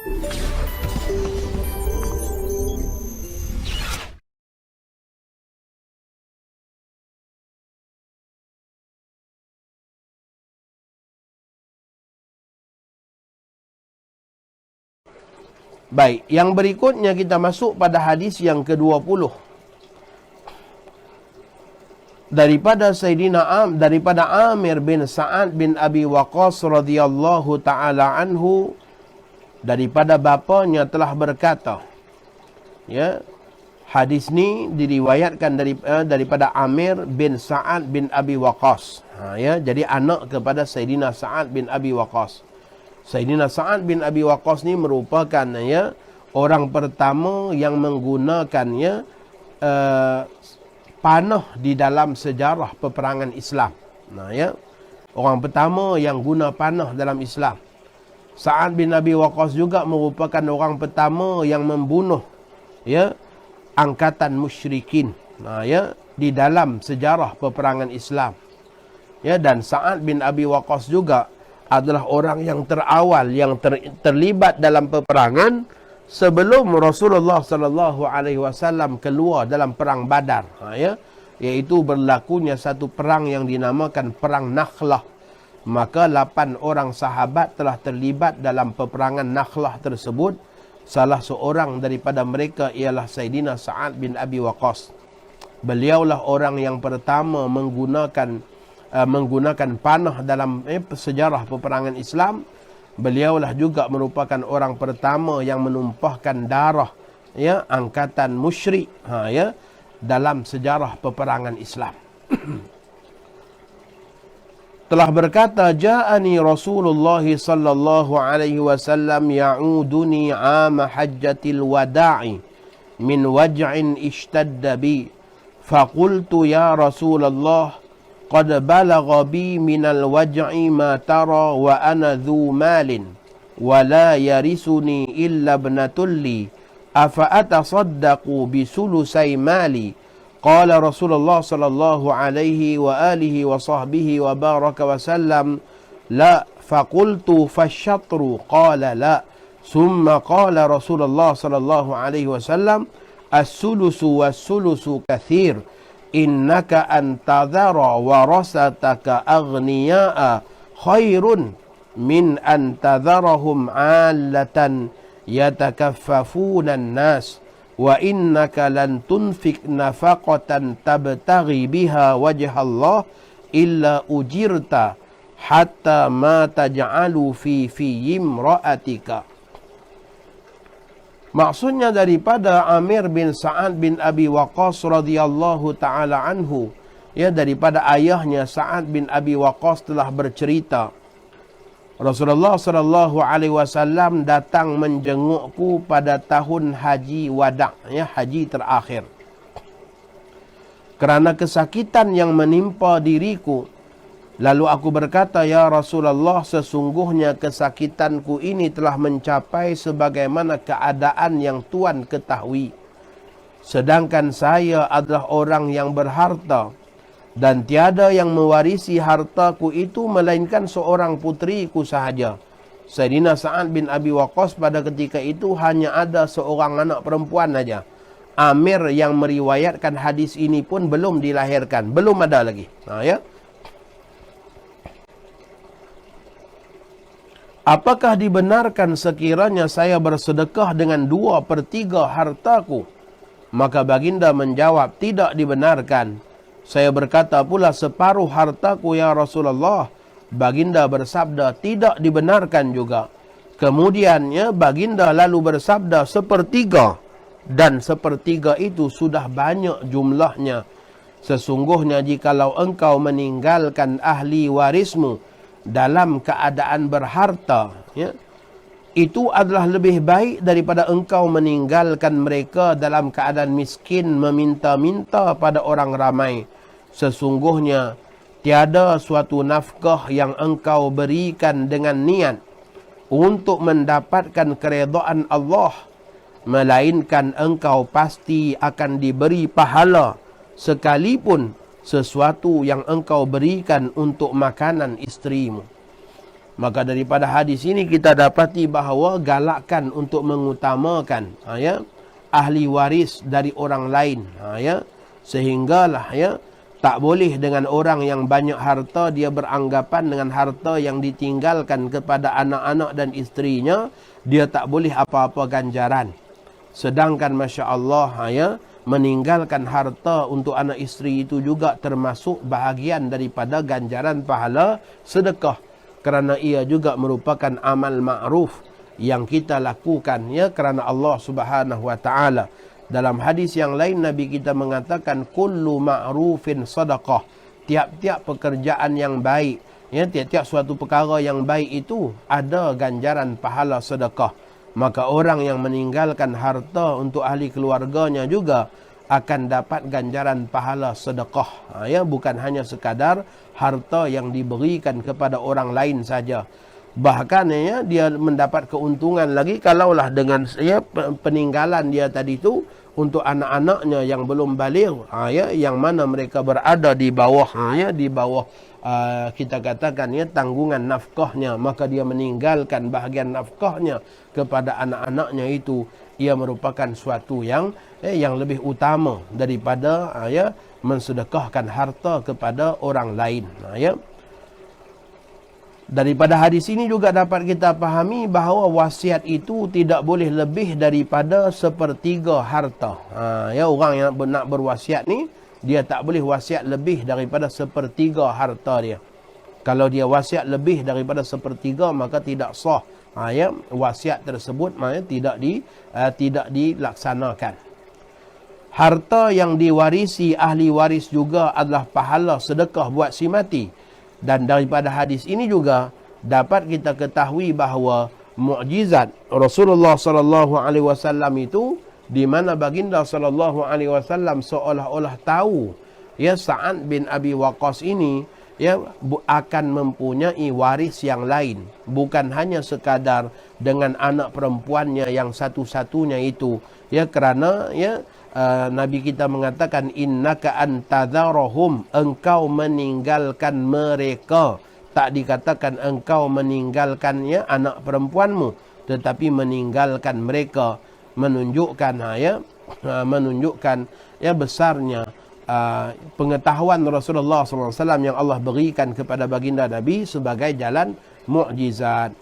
Baik, yang berikutnya kita masuk pada hadis yang ke-20. Daripada Amir bin Sa'ad bin Abi Waqqas radhiyallahu taala anhu, daripada bapanya telah berkata, ya, hadis ni diriwayatkan daripada Amir bin Sa'ad bin Abi Waqqas. Ya, jadi anak kepada Sayyidina Sa'ad bin Abi Waqqas. Sayyidina Sa'ad bin Abi Waqqas ni merupakan, ya, orang pertama yang menggunakannya panah di dalam sejarah peperangan Islam. Ya, orang pertama yang guna panah dalam Islam. Sa'ad bin Abi Waqqas juga merupakan orang pertama yang membunuh, ya, angkatan musyrikin, ya, di dalam sejarah peperangan Islam. Ya, dan Sa'ad bin Abi Waqqas juga adalah orang yang terawal yang terlibat dalam peperangan sebelum Rasulullah sallallahu alaihi wasallam keluar dalam perang Badar, ya, iaitu berlakunya satu perang yang dinamakan perang Nakhlah. Maka 8 orang sahabat telah terlibat dalam peperangan Nakhlah tersebut. Salah seorang daripada mereka ialah Sayyidina Sa'ad bin Abi Waqqas. Beliaulah orang yang pertama menggunakan panah dalam sejarah peperangan Islam. Beliaulah juga merupakan orang pertama yang menumpahkan darah, ya, angkatan musyrik, ya, dalam sejarah peperangan Islam. Telah berkata, ja'ani Rasulullah sallallahu alaihi wasallam ya'uduni 'ama hajjatil wada'i min waj'in ishtadda bi, faqultu ya Rasulullah qad balagha bi minal waj'i ma tara wa ana dhu malin wa la yarisuni illa ibnatul li afa atasaddaqu bi sulusai mali. Qala Rasulullah sallallahu alaihi wa alihi wa sahbihi wa baraka wa sallam, la. Faqultu fashatru. Qala la. Summa qala Rasulullah sallallahu alaihi wa sallam, as-sulusu was-sulusu kathir, innaka antadhara warasataka aghniya'a khairun min antadharahum 'allatan yatakaffafuna an-nas, wa innaka lan tunfik nafaqatan tabtaghi biha wajha Allah illa ujirta hatta ma taj'alu fi imra'atika. Maksudnya daripada Amir bin Sa'ad bin Abi Waqqas radhiyallahu taala anhu, ya, daripada ayahnya Sa'ad bin Abi Waqqas telah bercerita, Rasulullah sallallahu alaihi wasallam datang menjengukku pada tahun haji wada', ya, haji terakhir. Kerana kesakitan yang menimpa diriku, lalu aku berkata, ya Rasulullah, sesungguhnya kesakitanku ini telah mencapai sebagaimana keadaan yang Tuan ketahui. Sedangkan saya adalah orang yang berharta, dan tiada yang mewarisi hartaku itu melainkan seorang putriku sahaja. Sayyidina Sa'ad bin Abi Waqqas pada ketika itu hanya ada seorang anak perempuan saja. Amir yang meriwayatkan hadis ini pun belum dilahirkan, belum ada lagi. Ya. Apakah dibenarkan sekiranya saya bersedekah dengan 2/3 hartaku? Maka baginda menjawab, tidak dibenarkan. Saya berkata pula, separuh hartaku ya Rasulullah. Baginda bersabda, tidak dibenarkan juga. Kemudiannya baginda lalu bersabda, 1/3. Dan 1/3 itu sudah banyak jumlahnya. Sesungguhnya jikalau engkau meninggalkan ahli warismu dalam keadaan berharta, ya, itu adalah lebih baik daripada engkau meninggalkan mereka dalam keadaan miskin meminta-minta pada orang ramai. Sesungguhnya tiada suatu nafkah yang engkau berikan dengan niat untuk mendapatkan keredaan Allah, melainkan engkau pasti akan diberi pahala sekalipun sesuatu yang engkau berikan untuk makanan isterimu. Maka daripada hadis ini kita dapati bahawa galakkan untuk mengutamakan ahli waris dari orang lain, sehinggalah tak boleh dengan orang yang banyak harta dia beranggapan dengan harta yang ditinggalkan kepada anak-anak dan isterinya dia tak boleh apa-apa ganjaran. Sedangkan masya-Allah meninggalkan harta untuk anak isteri itu juga termasuk bahagian daripada ganjaran pahala sedekah. Kerana ia juga merupakan amal ma'ruf yang kita lakukan kerana Allah Subhanahu wa taala. Dalam hadis yang lain Nabi kita mengatakan kullu ma'rufin sadaqah. Tiap-tiap pekerjaan yang baik, tiap-tiap suatu perkara yang baik itu ada ganjaran pahala sedekah. Maka orang yang meninggalkan harta untuk ahli keluarganya juga akan dapat ganjaran pahala sedekah. Bukan hanya sekadar harta yang diberikan kepada orang lain saja. Bahkan dia mendapat keuntungan lagi kalaulah dengan peninggalan dia tadi tu untuk anak-anaknya yang belum baligh, yang mana mereka berada di bawah di bawah kita katakan tanggungan nafkahnya, maka dia meninggalkan bahagian nafkahnya kepada anak-anaknya itu. Ia merupakan suatu yang lebih utama daripada mensedekahkan harta kepada orang lain. Daripada hadis ini juga dapat kita fahami bahawa wasiat itu tidak boleh lebih daripada sepertiga harta. Orang yang nak berwasiat ni, dia tak boleh wasiat lebih daripada sepertiga harta dia. Kalau dia wasiat lebih daripada sepertiga, maka tidak sah. Wasiat tersebut tidak dilaksanakan. Harta yang diwarisi ahli waris juga adalah pahala sedekah buat si mati. Dan daripada hadis ini juga dapat kita ketahui bahawa mukjizat Rasulullah sallallahu alaihi wasallam itu, di mana baginda sallallahu alaihi wasallam seolah-olah tahu Sa'ad bin Abi Waqqas ini akan mempunyai waris yang lain, bukan hanya sekadar dengan anak perempuannya yang satu-satunya itu, kerana Nabi kita mengatakan innaka antadharahum, engkau meninggalkan mereka. Tak dikatakan engkau meninggalkan anak perempuanmu, tetapi meninggalkan mereka, menunjukkan besarnya pengetahuan Rasulullah SAW yang Allah berikan kepada baginda Nabi sebagai jalan mukjizat.